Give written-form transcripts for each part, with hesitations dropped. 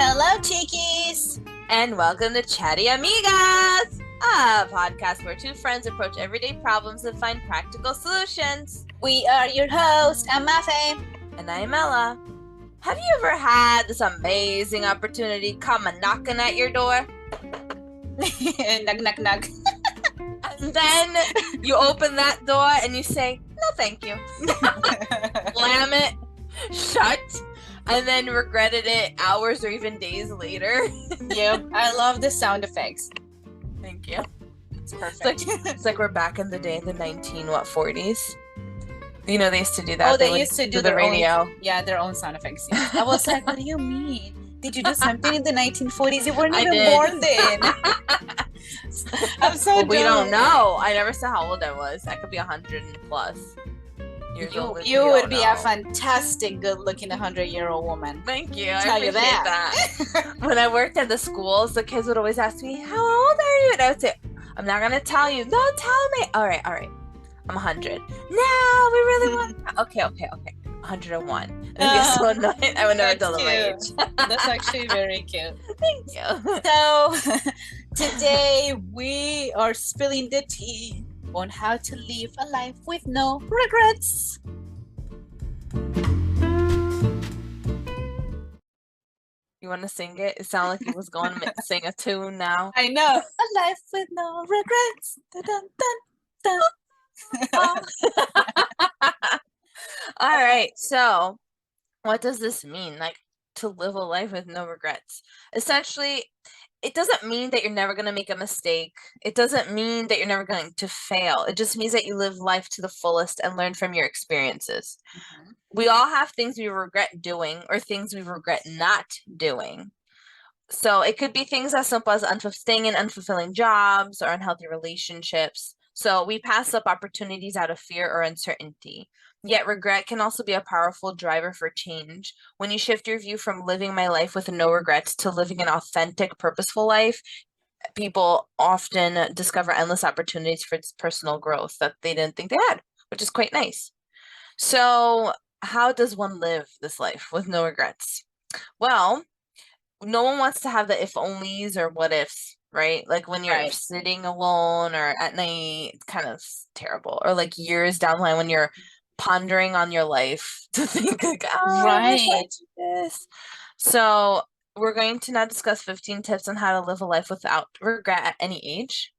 Hello, Chiquis! And welcome to Chatty Amigas, a podcast where two friends approach everyday problems and find practical solutions. We are your hosts. I'm Mafe. And I'm Ella. Have you ever had this amazing opportunity come a knocking at your door? Knock, knock, knock. And then you open that door and you say, no thank you. Slam it shut. And then regretted it hours or even days later. Yep, I love the sound effects. Thank you. It's perfect. It's like we're back in the day, the 40s. You know, they used to do that. Oh, they used to do the radio. Their own sound effects. Yes. I was like, what do you mean? Did you do something in the 1940s? You weren't even born then. I'm so dumb. We don't know. I never said how old I was. I could be 100 plus. You would be a fantastic, good-looking 100-year-old woman. Thank you. I appreciate that. When I worked at the schools, the kids would always ask me, "How old are you?" And I would say, "I'm not gonna tell you." No, tell me. All right. I'm 100. No, we really want. Okay. 101. And get so annoyed. I would never tell them my age. That's actually very cute. Thank you. So today we are spilling the tea on how to live a life with no regrets. You want to sing it? It sounded like he was going to sing a tune now. I know. A life with no regrets. Dun, dun, dun. All right. So what does this mean? Like, to live a life with no regrets? Essentially, it doesn't mean that you're never going to make a mistake. It doesn't mean that you're never going to fail. It just means that you live life to the fullest and learn from your experiences. Mm-hmm. We all have things we regret doing or things we regret not doing. So it could be things as simple as staying in unfulfilling jobs or unhealthy relationships. So we pass up opportunities out of fear or uncertainty. Yet regret can also be a powerful driver for change. When you shift your view from living my life with no regrets to living an authentic, purposeful life, people often discover endless opportunities for personal growth that they didn't think they had, which is quite nice. So how does one live this life with no regrets? Well, no one wants to have the if-onlys or what-ifs, right? Like when you're sitting alone or at night, it's kind of terrible. Or like years down the line when you're pondering on your life to think like, I wish I did this. So we're going to now discuss 15 tips on how to live a life without regret at any age.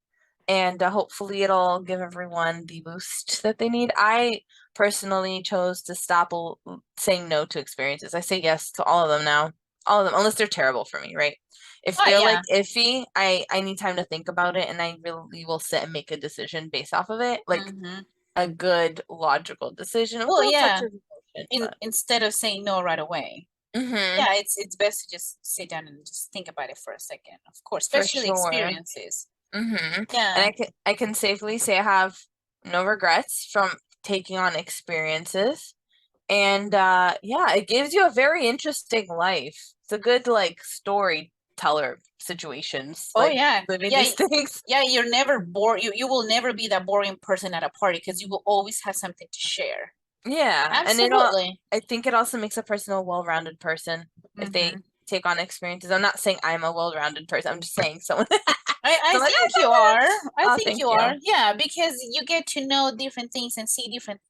And hopefully it'll give everyone the boost that they need. I personally chose to stop saying no to experiences. I say yes to all of them now. All of them, unless they're terrible for me, right? If they're like iffy, I need time to think about it, and I really will sit and make a decision based off of it. Like, a good logical decision. Well, yeah. Instead of saying no right away. Mm-hmm. Yeah, it's best to just sit down and just think about it for a second. Of course, especially experiences. Mm-hmm. Yeah, and I can safely say I have no regrets from taking on experiences, and it gives you a very interesting life. It's a good storyteller situations. These things. Yeah, you're never bored. You will never be that boring person at a party because you will always have something to share. Yeah, absolutely. And I think it also makes a person a well-rounded person if they take on experiences. I'm not saying I'm a well-rounded person. I'm just saying someone. I think you are. I think you are. Yeah, because you get to know different things and see different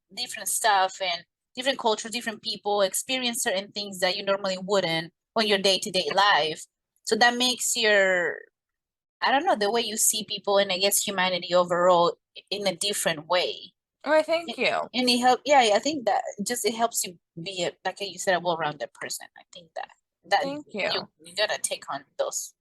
stuff and different cultures, different people, experience certain things that you normally wouldn't on your day-to-day life. So that makes the way you see people and I guess humanity overall in a different way. Oh, thank you. And I think that it helps you be like you said, a well-rounded person. I think that thank you. You gotta take on those.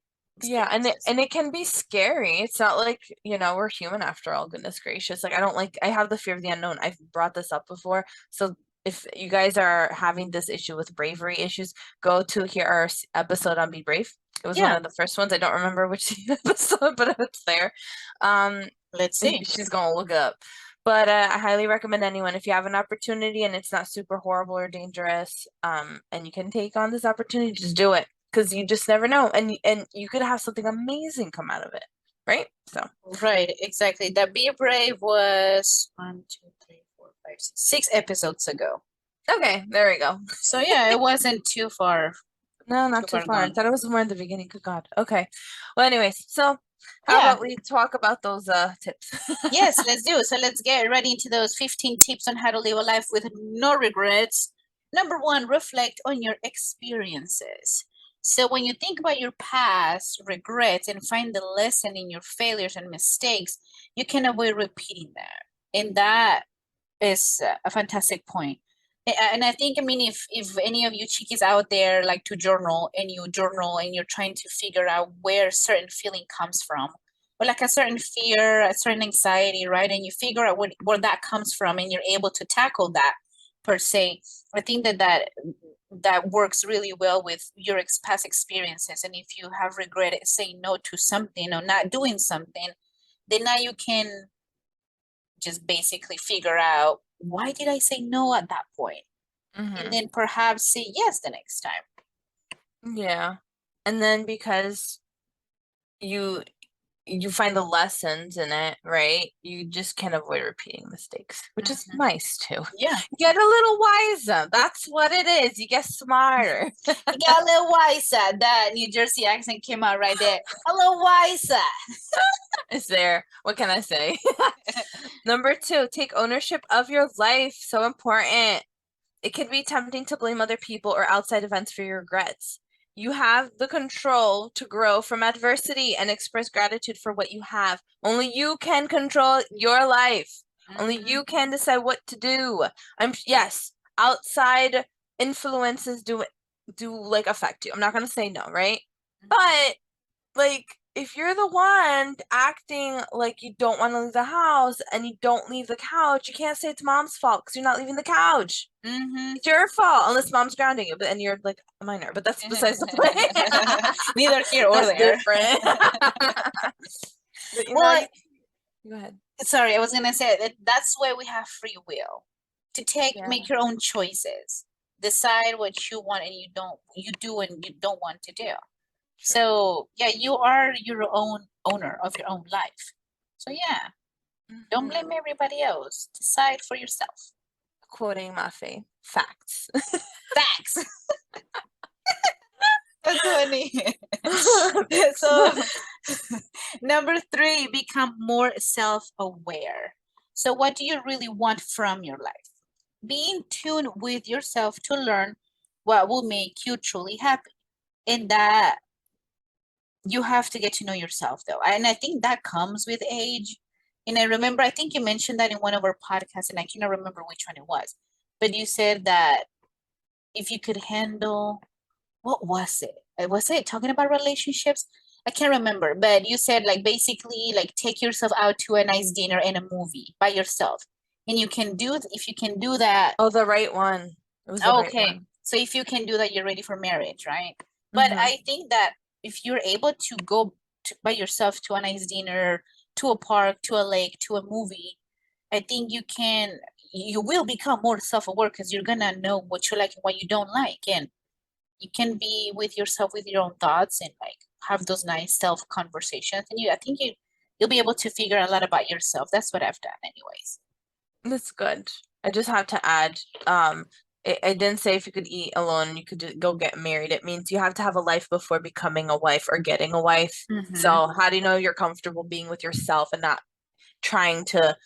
Yeah, and it can be scary. It's not like, we're human after all, goodness gracious. Like I have the fear of the unknown. I've brought this up before. So if you guys are having this issue with bravery issues, go to hear our episode on Be Brave. It was one of the first ones. I don't remember which episode, but it's there. Let's see. She's gonna look up. But I highly recommend anyone, if you have an opportunity and it's not super horrible or dangerous, and you can take on this opportunity, just do it, because you just never know, and you could have something amazing come out of it, right? So right, exactly. That Be Brave was 1, 2, 3, 4, 5, 6 episodes ago. Okay, there we go. So yeah, it wasn't too far. No, not too far. I thought it was more in the beginning. Good God. Okay. Well, anyways, so how Yeah. about we talk about those tips? Yes, let's do it. So let's get ready into those 15 tips on how to live a life with no regrets. Number one, reflect on your experiences. So when you think about your past regrets and find the lesson in your failures and mistakes, you can avoid repeating that. And that is a fantastic point. And I think, I mean, if any of you Chiquis out there like to journal and you journal and you're trying to figure out where certain feeling comes from, or like a certain fear, a certain anxiety, right? And you figure out where that comes from and you're able to tackle that per se. I think that works really well with your past experiences. And if you have regretted saying no to something or not doing something, then now you can just basically figure out, why did I say no at that point? And then perhaps say yes the next time. Yeah. And then because you find the lessons in it, right? You just can't avoid repeating mistakes, which is nice too. Yeah. You get a little wiser. That's what it is. You get smarter. You get a little wiser. That New Jersey accent came out right there. A little wiser. Is there? What can I say? Number two, take ownership of your life. So important. It can be tempting to blame other people or outside events for your regrets. You have the control to grow from adversity and express gratitude for what you have. Only you can control your life. Only you can decide what to do. Yes, outside influences do like affect you. I'm not gonna say no, right? But like if you're the one acting like you don't want to leave the house and you don't leave the couch, you can't say it's mom's fault because you're not leaving the couch. It's your fault unless mom's grounding you, and you're like a minor. But that's besides the point. Neither here or that's there. Different. But, well, go ahead. Sorry, I was gonna say that's why we have free will to make your own choices, decide what you want and you do and you don't want to do. So yeah, you are your own owner of your own life. So yeah, don't blame everybody else. Decide for yourself. Quoting Mafe, facts. Facts. That's funny. So number three, become more self-aware. So what do you really want from your life? Be in tune with yourself to learn what will make you truly happy. And that you have to get to know yourself though. And I think that comes with age. And I remember, I think you mentioned that in one of our podcasts, and I cannot remember which one it was, but you said that if you could handle, what was it? Was it talking about relationships? I can't remember, but you said like basically like take yourself out to a nice dinner and a movie by yourself. And you can do, if you can do that. Oh, the right one. It was the right one. So if you can do that, you're ready for marriage, right? But I think that if you're able to go by yourself to a nice dinner, to a park, to a lake, to a movie, I think you will become more self-aware because you're gonna know what you like and what you don't like. And you can be with yourself, with your own thoughts, and like have those nice self conversations. And I think you'll be able to figure a lot about yourself. That's what I've done anyways. That's good. I just have to add, I didn't say if you could eat alone, you could go get married. It means you have to have a life before becoming a wife or getting a wife. So how do you know you're comfortable being with yourself and not trying to,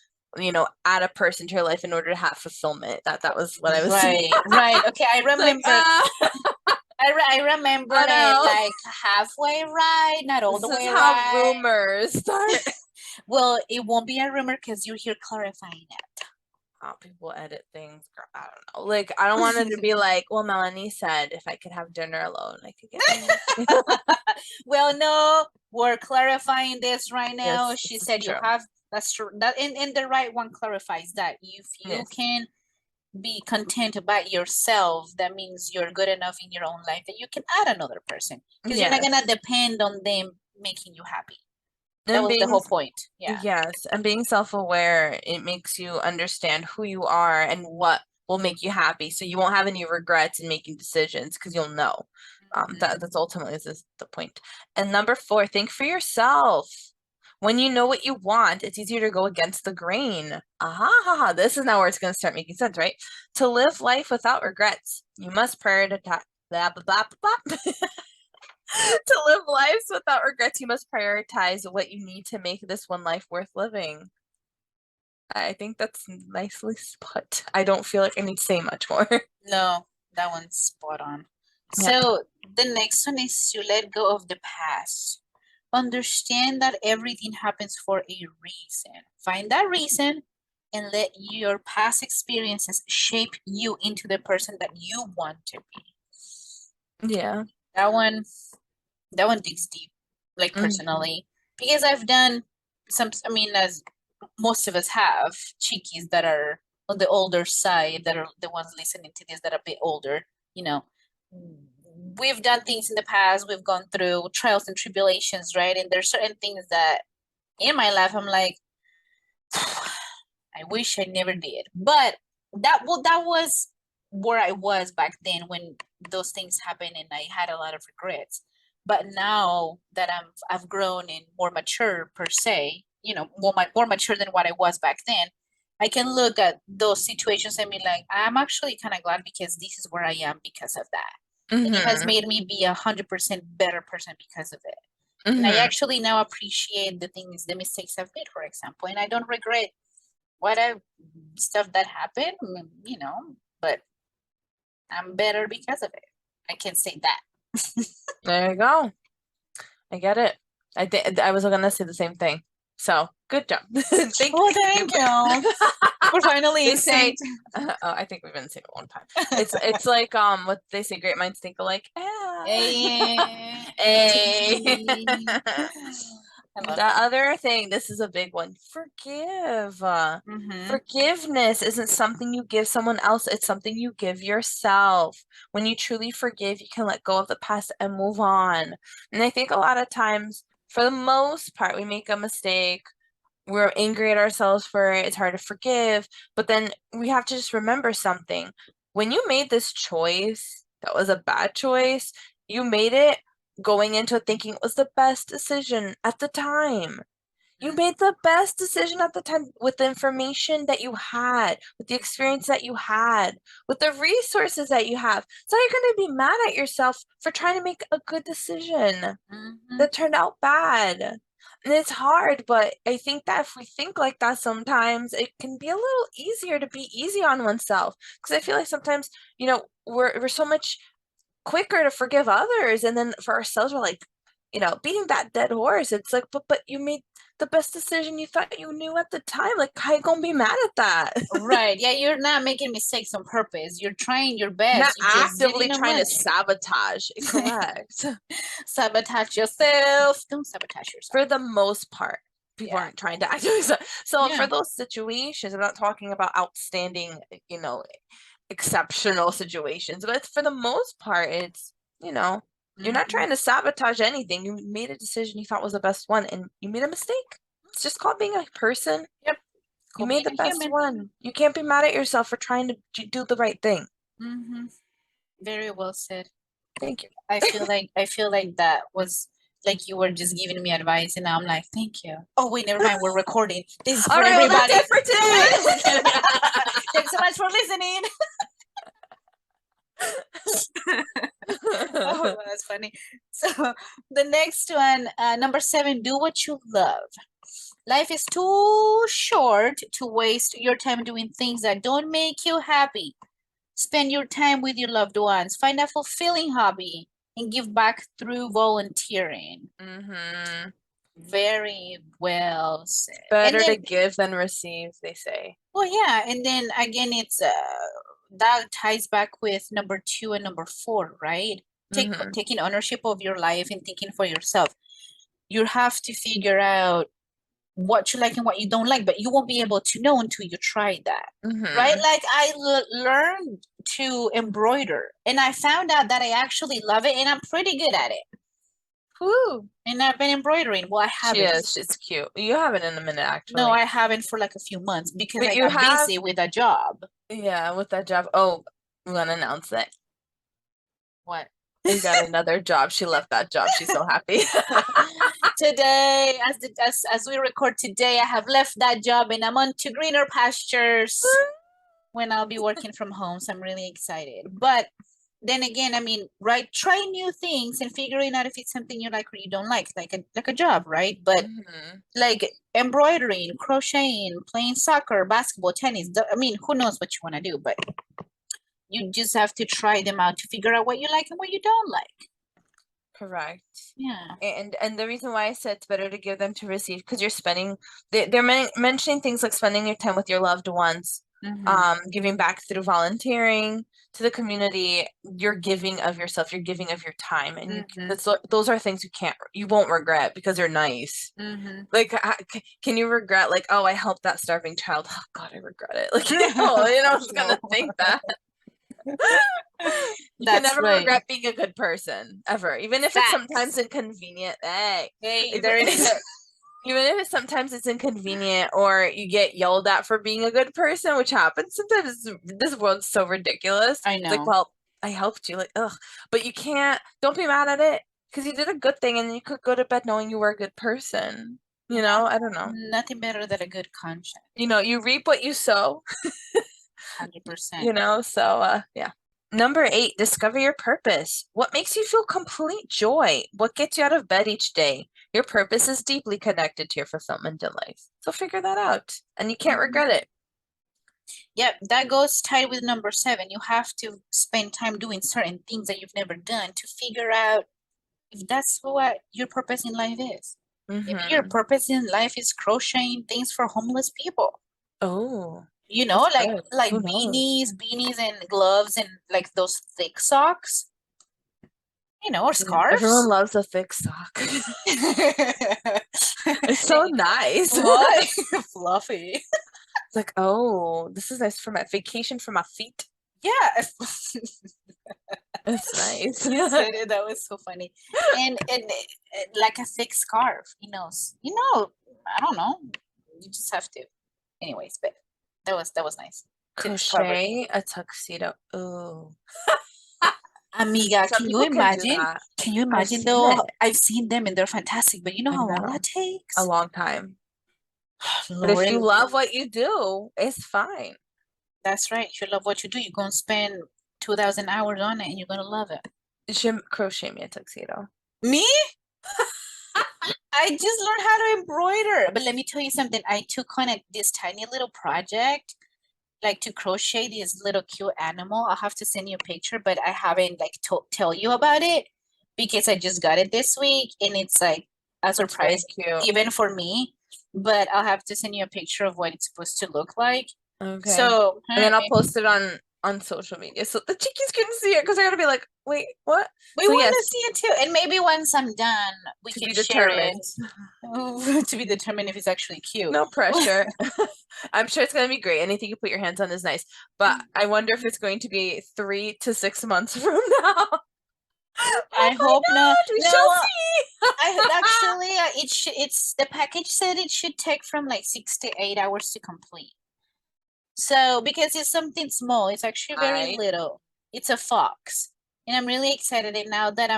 add a person to your life in order to have fulfillment? That was what I was saying. Right. Okay, I remember. I remember it like halfway right, not all the way right. This is how rumors start. Well, it won't be a rumor because you're here clarifying it. People edit things. I don't know. Like, I don't want it to be like, well, Melanie said if I could have dinner alone, I could get Well, no, we're clarifying this right now. Yes, she said you have, that's true. That and the right one clarifies that if you can be content about yourself, that means you're good enough in your own life that you can add another person because you're not gonna depend on them making you happy. That was the whole point. Yeah. Yes, and being self-aware, it makes you understand who you are and what will make you happy, so you won't have any regrets in making decisions because you'll know. That's ultimately the point. And number 4, think for yourself. When you know what you want, it's easier to go against the grain. This is now where it's going to start making sense, right? To live life without regrets, you must blah, blah, blah, blah. To live lives without regrets, you must prioritize what you need to make this one life worth living. I think that's nicely put. I don't feel like I need to say much more. No, that one's spot on. Yep. So the next one is to let go of the past. Understand that everything happens for a reason. Find that reason and let your past experiences shape you into the person that you want to be. Yeah. That one digs deep, like personally, because I've done some, I mean, as most of us have, Chiquis that are on the older side, that are the ones listening to this that are a bit older, you know, we've done things in the past, we've gone through trials and tribulations, right? And there's certain things that in my life I'm like, I wish I never did. But that was where I was back then when those things happened and I had a lot of regrets. But now that I've grown and more mature per se, you know, more mature than what I was back then, I can look at those situations and be like, I'm actually kind of glad because this is where I am because of that. And it has made me be 100% better person because of it. And I actually now appreciate the things, the mistakes I've made, for example, and I don't regret stuff that happened, you know, but I'm better because of it. I can say that. There you go. I get it. I was gonna say the same thing. So good job. Thank you. We're finally they say. I think we've been saying it one time. It's like what they say. Great minds think alike. Hey. The other thing, this is a big one. Forgive. Forgiveness isn't something you give someone else. It's something you give yourself. When you truly forgive, you can let go of the past and move on. And I think a lot of times, for the most part, we make a mistake. We're angry at ourselves for it. It's hard to forgive. But then we have to just remember something. When you made this choice, that was a bad choice. You made it going into it thinking it was the best decision at the time. You made the best decision at the time with the information that you had, with the experience that you had, with the resources that you have. So you're going to be mad at yourself for trying to make a good decision that turned out bad. And it's hard, but I think that if we think like that sometimes, it can be a little easier to be easy on oneself. Because I feel like sometimes, you know, we're so much quicker to forgive others, and then for ourselves, we're like, you know, beating that dead horse. It's like, but you made the best decision you thought you knew at the time. Like, how you gonna be mad at that? Right. Yeah, you're not making mistakes on purpose. You're trying your best. Not You just actively didn't know trying to much. sabotage. Correct. Sabotage yourself. Don't sabotage yourself. For the most part, people aren't trying to actively. So for Yeah. those situations, I'm not talking about outstanding, you know, exceptional situations, but for the most part, it's, you know, you're not trying to sabotage anything. You made a decision you thought was the best one, and you made a mistake. It's just called being a person. Yep. You made the best one. You can't be mad at yourself for trying to do the right thing. Very well said. Thank you. I feel like that was like you were just giving me advice, and now I'm like, thank you. Oh wait, never mind. We're recording. This is for everybody. Well, that's it for today. Thanks so much for listening. Oh, that's funny. So the next one, number 7, do what you love. Life is too short to waste your time doing things that don't make you happy. Spend your time with your loved ones. Find a fulfilling hobby and give back through volunteering. Very well said. Better to give than receive, they say. Well, yeah, and then again, it's that ties back with number 2 and number 4, right? Taking ownership of your life and thinking for yourself. You have to figure out what you like and what you don't like, but you won't be able to know until you try that, right? Like I learned to embroider, and I found out that I actually love it, and I'm pretty good at it. Woo! And I've been embroidering. Well, I haven't. Yes, it's cute. You haven't in a minute, actually. No, I haven't for like a few months because I got busy with a job. Yeah, with that job. Oh, we want to announce it. What? You got another job. She left that job. She's so happy. Today, as we record today, I have left that job and I'm on to greener pastures when I'll be working from home. So I'm really excited. But then again, I mean, right, try new things and figuring out if it's something you like or you don't like a job, right? But like embroidering, crocheting, playing soccer, basketball, tennis, I mean, who knows what you want to do, but you just have to try them out to figure out what you like and what you don't like. Correct. Yeah. And the reason why I said it's better to give than to receive, because you're spending, they're mentioning things like spending your time with your loved ones, giving back through volunteering to the community. You're giving of yourself, you're giving of your time, and those are things you won't regret because they're nice. Like, can you regret, like, oh, I helped that starving child? Oh God, I regret it. Like, I was gonna think that. You can never regret being a good person ever, even if it's sometimes inconvenient. There it is. Even if it's sometimes it's inconvenient, or you get yelled at for being a good person, which happens sometimes. This world's so ridiculous. I know. It's like, well, I helped you, like, ugh, but you can't. Don't be mad at it because you did a good thing, and you could go to bed knowing you were a good person. I don't know. Nothing better than a good conscience. You reap what you sow. 100%. So yeah. Number 8, discover your purpose. What makes you feel complete joy? What gets you out of bed each day? Your purpose is deeply connected to your fulfillment in life. So figure that out, and you can't regret it. Yep, that goes tied with number 7. You have to spend time doing certain things that you've never done to figure out if that's what your purpose in life is. Maybe your purpose in life is crocheting things for homeless people. Oh. Like beanies and gloves and like those thick socks. Or scarves. Everyone loves a thick sock. It's so nice. What? Fluffy. It's like, oh, this is nice for my vacation for my feet. Yeah. It's nice. That was so funny. And like a thick scarf, I don't know. You just have to. Anyways, but that was nice. Crochet a tuxedo. Oh. Amiga, can you imagine? Can you imagine though? I've seen them and they're fantastic, but you know how long that takes? A long time. But if you love what you do, it's fine. That's right. If you love what you do, you're going to spend 2,000 hours on it and you're going to love it. You should crochet me a tuxedo. Me? I just learned how to embroider. But let me tell you something. I took on this tiny little project, like to crochet this little cute animal. I'll have to send you a picture, but I haven't like tell you about it because I just got it this week and it's like a surprise even for me. But I'll have to send you a picture of what it's supposed to look like. Okay. So and then I'll post it on social media so the Chiquis can see it, because they're gonna be like, wait, what? We want to see it too. And maybe once I'm done, we can share it. To be determined if it's actually cute. No pressure. I'm sure it's gonna be great. Anything you put your hands on is nice. But I wonder if it's going to be 3 to 6 months from now. I hope not. We shall see. It's the package said it should take from like 6 to 8 hours to complete. So because it's something small, it's actually very little. It's a fox. And I'm really excited. And now that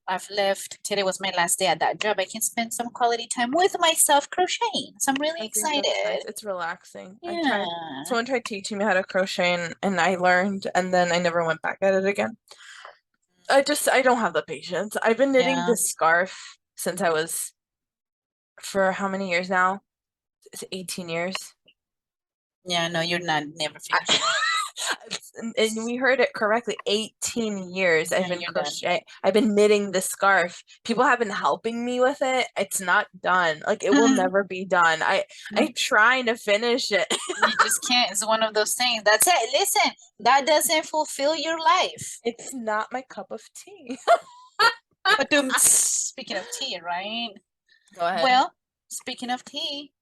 I've left, today was my last day at that job, I can spend some quality time with myself crocheting. So I'm really excited. Nice. It's relaxing. Yeah. Someone tried teaching me how to crochet and I learned, and then I never went back at it again. I don't have the patience. I've been knitting this scarf since I was, for how many years now? It's 18 years. Yeah, no, you're not never finished. And we heard it correctly. 18 years I've been crocheting. I've been knitting this scarf. People have been helping me with it. It's not done. Like, it will never be done. I'm trying to finish it. You just can't. It's one of those things. That's it. Listen, that doesn't fulfill your life. It's not my cup of tea. But speaking of tea, right? Go ahead. Well, speaking of tea,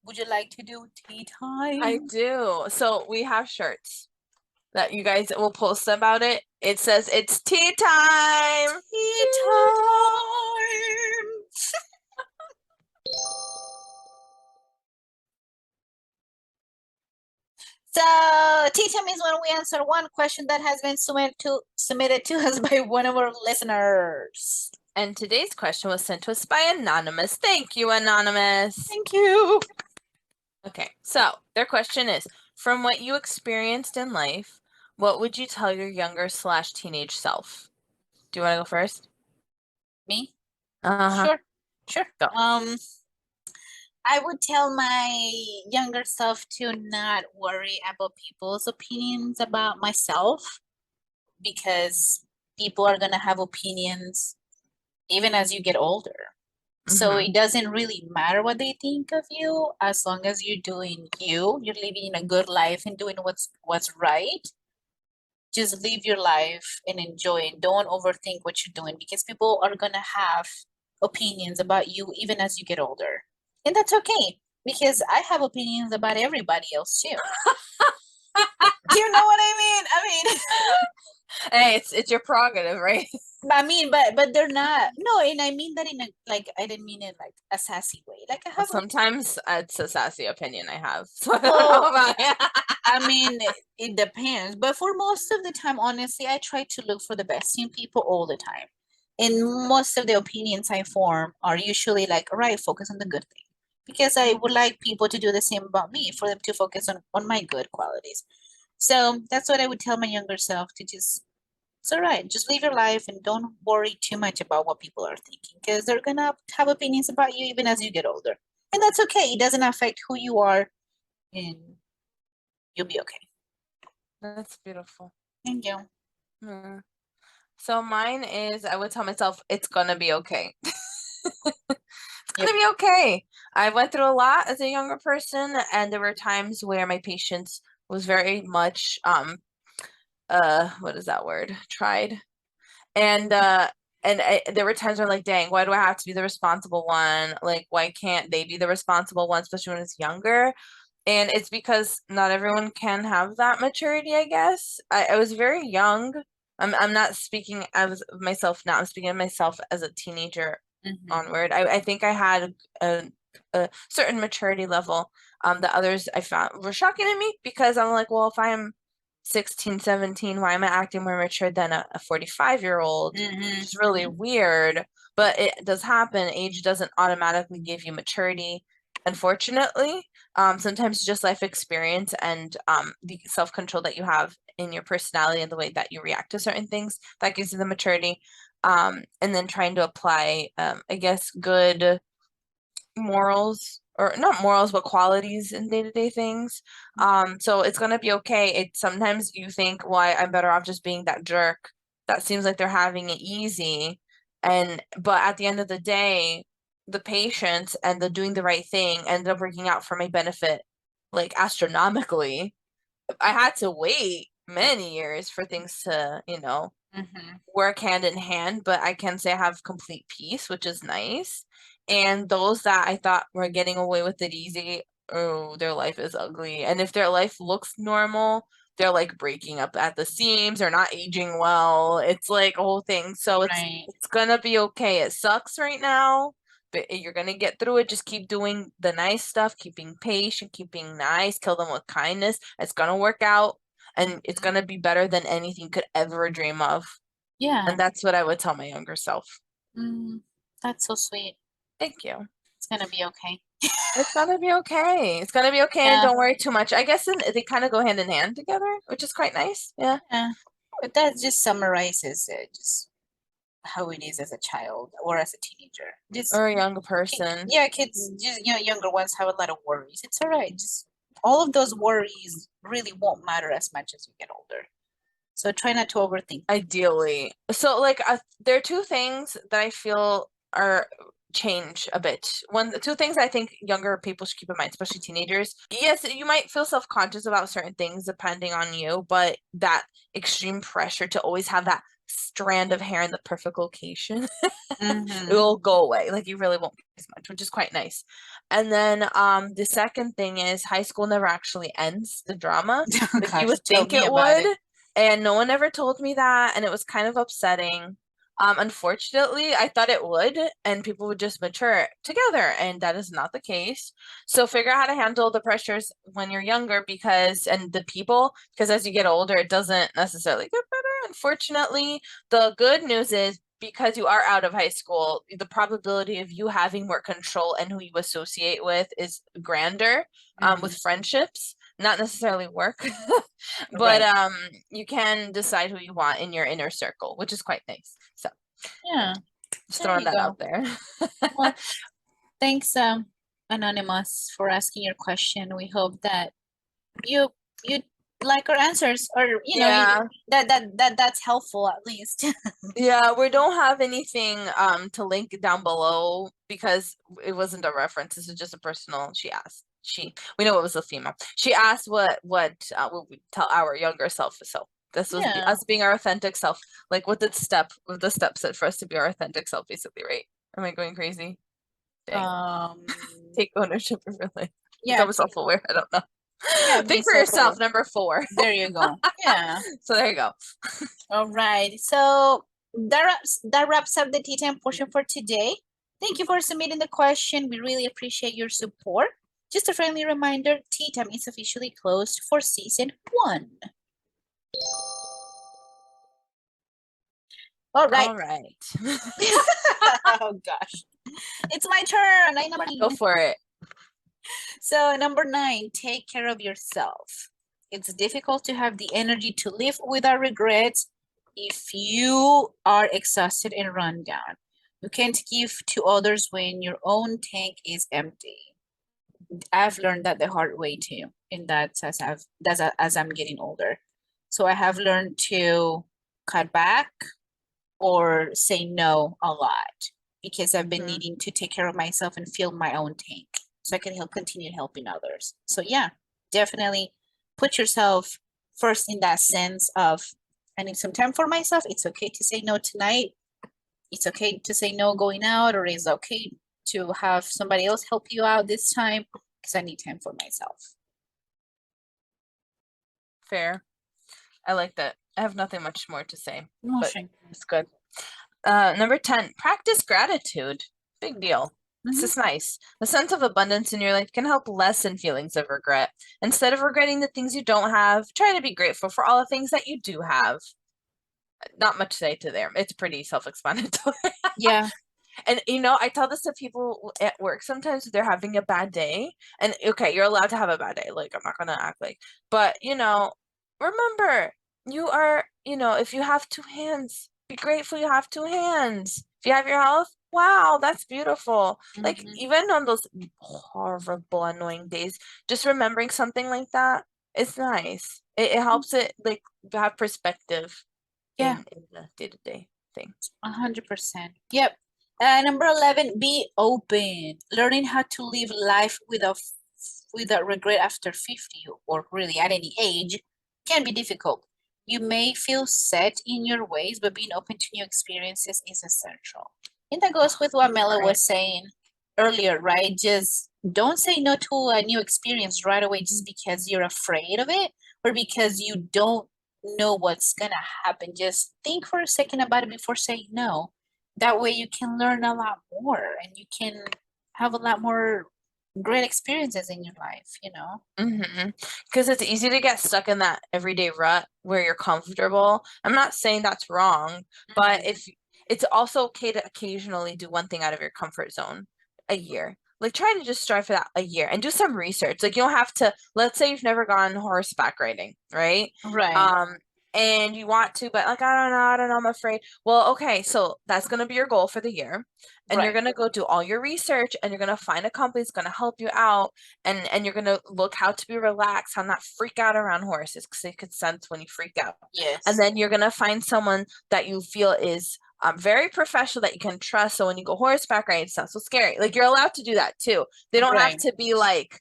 would you like to do tea time? I do. So we have shirts that you guys will post about it. It says it's tea time. Tea time. So tea time is when we answer one question that has been submitted to us by one of our listeners. And today's question was sent to us by Anonymous. Thank you, Anonymous. Thank you. Okay, so their question is, from what you experienced in life, What would you tell your younger / teenage self? Do you want to go first? Me? Uh-huh. Sure. Go. I would tell my younger self to not worry about people's opinions about myself because people are gonna have opinions even as you get older. So Mm-hmm. it doesn't really matter what they think of you as long as you're doing you, you're living a good life and doing what's right. Just live your life and enjoy it. Don't overthink what you're doing because people are gonna have opinions about you even as you get older. And that's okay because I have opinions about everybody else too. Do you know what I mean? Hey, it's your prerogative, right? But they're not. No, and I mean that in a like I didn't mean it like a sassy way. Like I have Sometimes it's a sassy opinion I have, so I don't know well, about it. I mean, it depends. But for most of the time, honestly, I try to look for the best in people all the time. And most of the opinions I form are usually like, all right, focus on the good thing. Because I would like people to do the same about me, for them to focus on my good qualities. So that's what I would tell my younger self to just, it's all right, just live your life and don't worry too much about what people are thinking because they're gonna have opinions about you even as you get older. And that's okay. It doesn't affect who you are and you'll be okay. That's beautiful. Thank you. Hmm. So mine is, I would tell myself, it's gonna be okay. It's Yep. gonna be okay. I went through a lot as a younger person, and there were times where my patience was very much what is that word? Tried. And there were times where I'm like, dang, why do I have to be the responsible one? Like, why can't they be the responsible one, especially when it's younger? And it's because not everyone can have that maturity, I guess. I was very young. I'm not speaking as myself now. I'm speaking of myself as a teenager onward. I think I had a certain maturity level that others I found were shocking to me because I'm like, well, if I'm 16, 17, why am I acting more mature than a 45-year-old? Which is really weird, but it does happen. Age doesn't automatically give you maturity, unfortunately. Sometimes just life experience and the self-control that you have in your personality and the way that you react to certain things that gives you the maturity. And then trying to apply, I guess, good morals, or not morals, but qualities in day-to-day things. So it's gonna be okay. It sometimes you think, why I'm better off just being that jerk that seems like they're having it easy. And but at the end of the day, the patience and the doing the right thing ended up working out for my benefit, like astronomically. I had to wait many years for things to, work hand in hand, but I can say I have complete peace, which is nice. And those that I thought were getting away with it easy, oh, their life is ugly. And if their life looks normal, they're like breaking up at the seams, they're not aging well. It's like a whole thing. So it's gonna be okay. It sucks right now, but you're gonna get through it. Just keep doing the nice stuff, keeping patient, keeping nice, kill them with kindness. It's gonna work out and it's gonna be better than anything you could ever dream of. Yeah. And that's what I would tell my younger self. That's so sweet. Thank you. It's gonna be okay. It's gonna be okay. It's gonna be okay, and don't worry too much. I guess they kind of go hand in hand together, which is quite nice. Yeah. Yeah. But that just summarizes it, just how it is as a child or as a teenager. Just Or a young person. yeah, kids, just younger ones have a lot of worries. It's all right. Just all of those worries really won't matter as much as you get older. So try not to overthink. Ideally. So like there are two things that I feel are change a bit. The two things I think younger people should keep in mind, especially teenagers. Yes, you might feel self-conscious about certain things depending on you, but that extreme pressure to always have that strand of hair in the perfect location, it will go away. Like you really won't as much, which is quite nice. And then the second thing is high school never actually ends the drama. Like you would think it would. And no one ever told me that, and it was kind of upsetting. Unfortunately, I thought it would, and people would just mature together, and that is not the case. So figure out how to handle the pressures when you're younger, and the people, because as you get older, it doesn't necessarily get better. Unfortunately, the good news is because you are out of high school, the probability of you having more control and who you associate with is grander with friendships. not necessarily work, but you can decide who you want in your inner circle, which is quite nice. So yeah, just throwing that out there. Well, thanks, Anonymous, for asking your question. We hope that you like our answers, or that's helpful at least. Yeah, we don't have anything to link down below because it wasn't a reference. This is just a personal. She asked. We know it was a female. She asked what we tell our younger self. So this was us being our authentic self. Like what the step said for us to be our authentic self, basically, right? Am I going crazy? Dang. Take ownership of your life. Yeah, Become self-aware. I don't know. Yeah, think for yourself. Number 4. There you go. Yeah. So there you go. All right. So that wraps up the tea time portion for today. Thank you for submitting the question. We really appreciate your support. Just a friendly reminder, tea time is officially closed for season 1. All right. Oh gosh. It's my turn. Go for it. So number 9, take care of yourself. It's difficult to have the energy to live without regrets if you are exhausted and run down. You can't give to others when your own tank is empty. I've learned that the hard way too, and that's as I'm getting older. So I have learned to cut back or say no a lot because I've been needing to take care of myself and fill my own tank so I can continue helping others. So yeah, definitely put yourself first in that sense of, I need some time for myself. It's okay to say no tonight. It's okay to say no going out, or it's okay to have somebody else help you out this time because I need time for myself. Fair. I like that. I have nothing much more to say, Oh, but it's good. Number 10, practice gratitude. Big deal. This is nice. The sense of abundance in your life can help lessen feelings of regret. Instead of regretting the things you don't have, try to be grateful for all the things that you do have. Not much to say to there. It's pretty self-explanatory. Yeah. And, you know, I tell this to people at work sometimes if they're having a bad day. And, okay, you're allowed to have a bad day. Like, I'm not going to act like. But, you know, remember, you are, you know, if you have 2 hands, be grateful you have 2 hands. If you have your health, wow, that's beautiful. Like, even on those horrible, annoying days, just remembering something like that is nice. It helps it, like, have perspective in the day-to-day thing. 100%. Yep. Number 11, be open. Learning how to live life without regret after 50 or really at any age can be difficult. You may feel set in your ways, but being open to new experiences is essential. And that goes with what Mela was saying earlier, right? Just don't say no to a new experience right away just because you're afraid of it or because you don't know what's gonna happen. Just think for a second about it before saying no. That way you can learn a lot more and you can have a lot more great experiences in your life, you know? Because it's easy to get stuck in that everyday rut where you're comfortable. I'm not saying that's wrong, but if it's also okay to occasionally do one thing out of your comfort zone a year. Like try to just strive for that a year and do some research. Like you don't have to, let's say you've never gone horseback riding, right? Right. And you want to, but like, I don't know, I'm afraid. Well, okay, so that's going to be your goal for the year. And you're going to go do all your research and you're going to find a company that's going to help you out. And you're going to look how to be relaxed, how not freak out around horses because they could sense when you freak out. Yes. And then you're going to find someone that you feel is very professional that you can trust. So when you go horseback riding, it's not so scary. Like you're allowed to do that too. They don't have to be like,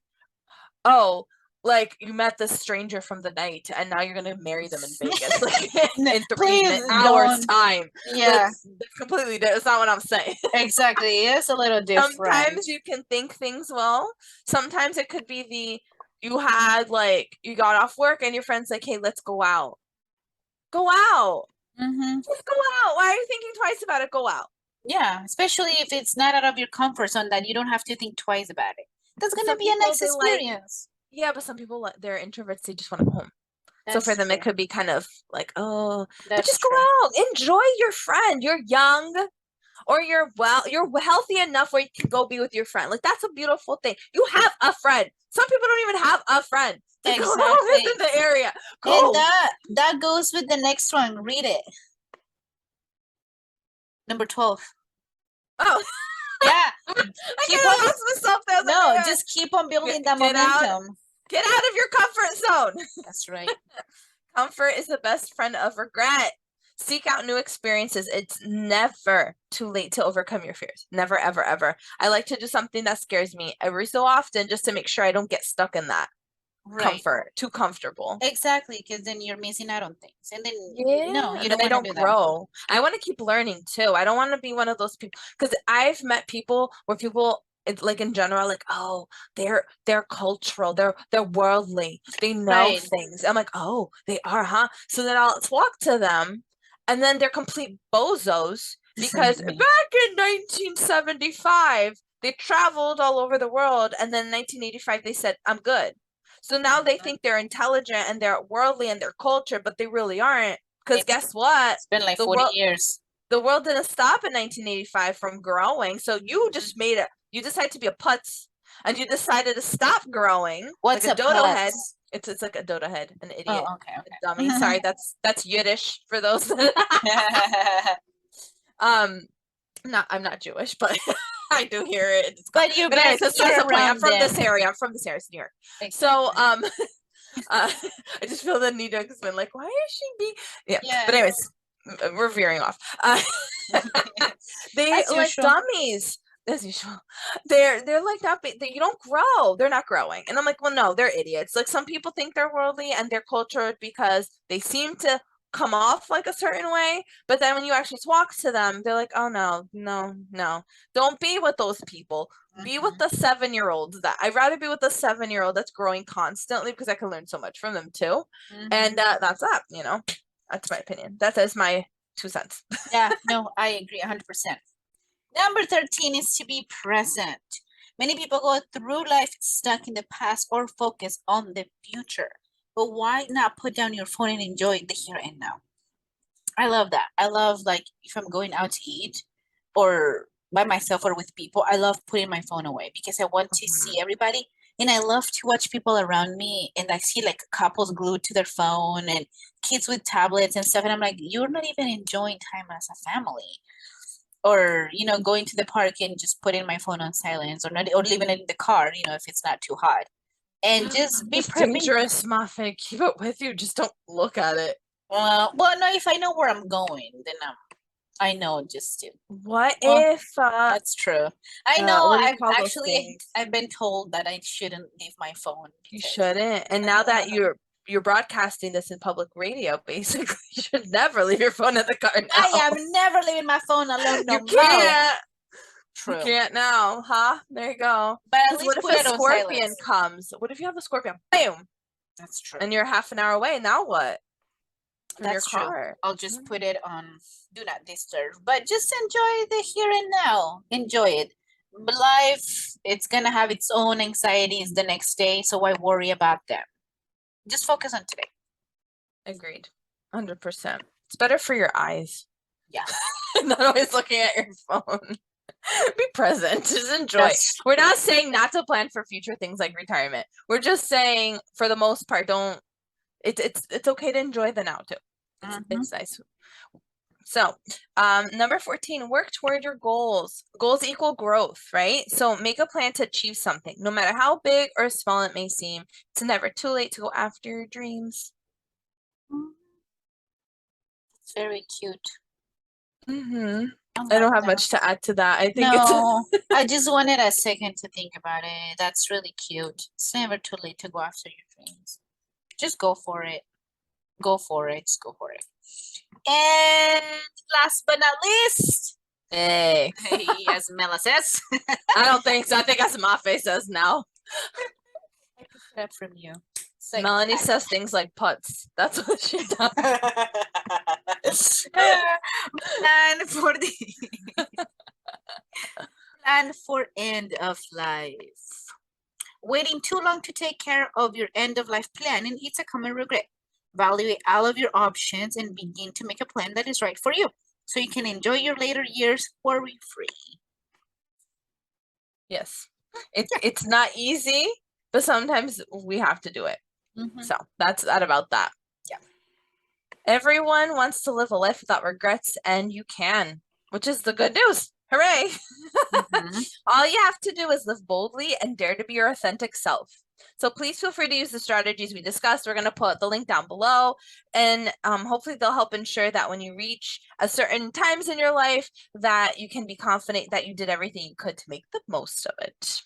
oh, like you met this stranger from the night and now you're gonna marry them in Vegas like in 3 hours time. Yeah, that's completely different. That's not what I'm saying. Exactly. It's a little different. Sometimes you can think things well. Sometimes it could be you had like you got off work and your friend's like, hey, let's go out. Go out. Just go out. Why are you thinking twice about it? Go out. Yeah, especially if it's not out of your comfort zone, that you don't have to think twice about it. That's gonna be a nice experience. Yeah, but some people, they're introverts, they just want to go home. So for them, it could be kind of like, oh, but just go out, enjoy your friend. You're young, or you're healthy enough where you can go be with your friend. Like that's a beautiful thing. You have a friend. Some people don't even have a friend. to go live in the area. Go. And that goes with the next one. Read it. Number 12. Oh. Yeah. I lost myself there. No, just keep on building that momentum. Get out of your comfort zone. That's right. Comfort is the best friend of regret. Seek out new experiences. It's never too late to overcome your fears. Never, ever, ever. I like to do something that scares me every so often just to make sure I don't get stuck in that comfort, too comfortable. Exactly, because then you're missing out on things. And then, you don't grow. I want to keep learning too. I don't want to be one of those people, because I've met people where people, it's like in general, like, oh, they're cultural, they're worldly, they know things. I'm like, oh, they are, huh? So then I'll walk to them, and then they're complete bozos because back in 1975 they traveled all over the world, and then in 1985 they said, I'm good. So now they think they're intelligent and they're worldly and they're cultured, but they really aren't. Because guess what? It's been like 40 years. The world didn't stop in 1985 from growing. So you just made it. You decided to be a putz, and you decided to stop growing. What's like a dodo head? It's like a dodo head, an idiot. Oh, okay. A dummy. Sorry, that's Yiddish for those. I'm not Jewish, but I do hear it. But you're anyway, so I'm from this area. I'm from this area, New York. Exactly. So I just feel the need to explain, like, why is she being? Yeah. But anyways, we're veering off. They like dummies as usual. They're like that. You don't grow. They're not growing. And I'm like, well, no, they're idiots. Like, some people think they're worldly and they're cultured because they seem to come off like a certain way, but then when you actually talk to them, they're like, oh no, don't be with those people. Be with the 7-year-olds. That I'd rather be with the 7-year-old that's growing constantly, because I can learn so much from them too. And that's that. That's my opinion. That is my 2 cents. Yeah, no, I agree 100%. Number 13 is to be present. Many people go through life stuck in the past or focus on the future. But why not put down your phone and enjoy the here and now? I love that. I love, like, if I'm going out to eat or by myself or with people, I love putting my phone away because I want to see everybody. And I love to watch people around me, and I see like couples glued to their phone and kids with tablets and stuff. And I'm like, you're not even enjoying time as a family. Or, going to the park and just putting my phone on silence, or leaving it in the car, if it's not too hot. And just be dangerous, Muffin. Keep it with you. Just don't look at it. Well, no, if I know where I'm going, then I know just to. What if? That's true. I know. I've been told that I shouldn't leave my phone. You shouldn't. And now that you're broadcasting this in public radio, basically, you should never leave your phone in the car now. I am never leaving my phone alone. No, you can't. True. You can't now, huh? There you go. But at least what if a scorpion comes? What if you have a scorpion? Boom. That's true. And you're half an hour away. Now what? That's true. I'll just put it on do not disturb. But just enjoy the here and now. Enjoy it. But life, it's gonna have its own anxieties the next day, so why worry about them? Just focus on today. Agreed. 100%. It's better for your eyes. Yeah. Not always looking at your phone. Be present. Just enjoy. Yes. We're not saying not to plan for future things like retirement. We're just saying, for the most part, don't. It's okay to enjoy the now too. It's nice. So, number 14, work toward your goals. Goals equal growth, right? So make a plan to achieve something, no matter how big or small it may seem. It's never too late to go after your dreams. It's very cute. I don't have much to add to that. I think I just wanted a second to think about it. That's really cute. It's never too late to go after your dreams. Just go for it. Go for it. Just go for it. And last but not least, hey, as Mela says. I don't think so. I think as Mafe says now. I picked it up from you. Like Melanie says things like putts. That's what she does. Plan for end of life. Waiting too long to take care of your end of life planning, it's a common regret. Evaluate all of your options and begin to make a plan that is right for you, so you can enjoy your later years worry-free. Yes. It's not easy, but sometimes we have to do it. So that's that about that. Yeah. Everyone wants to live a life without regrets, and you can, which is the good news. Hooray! All you have to do is live boldly and dare to be your authentic self. So please feel free to use the strategies we discussed. We're going to put the link down below, and hopefully they'll help ensure that when you reach a certain times in your life that you can be confident that you did everything you could to make the most of it.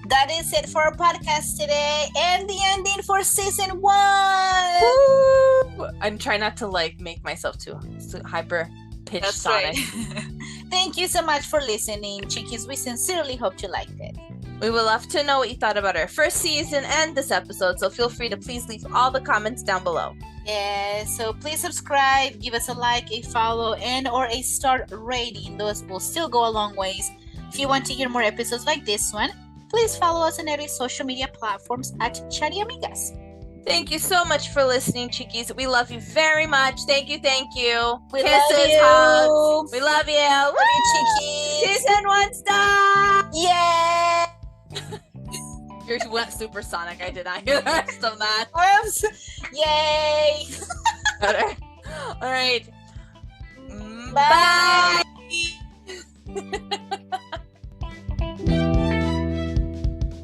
That is it for our podcast today, and the ending for season 1. Woo! I'm trying not to make myself too hyper pitched sonic. Right. Thank you so much for listening, Chiquis. We sincerely hope you liked it. We would love to know what you thought about our first season and this episode, so feel free to please leave all the comments down below. Yeah, so please subscribe, give us a like, a follow, and or a star rating. Those will still go a long ways. If you want to hear more episodes like this one, please follow us on every social media platforms at Chatty Amigas. Thank you so much for listening, Chiquis. We love you very much. Thank you, thank you. We Kisses, love you. hugs. We love you. Love you, Chiquis. Season 1 stop! Yeah! You went supersonic. I did not hear the rest of that. Yay! All right. Bye.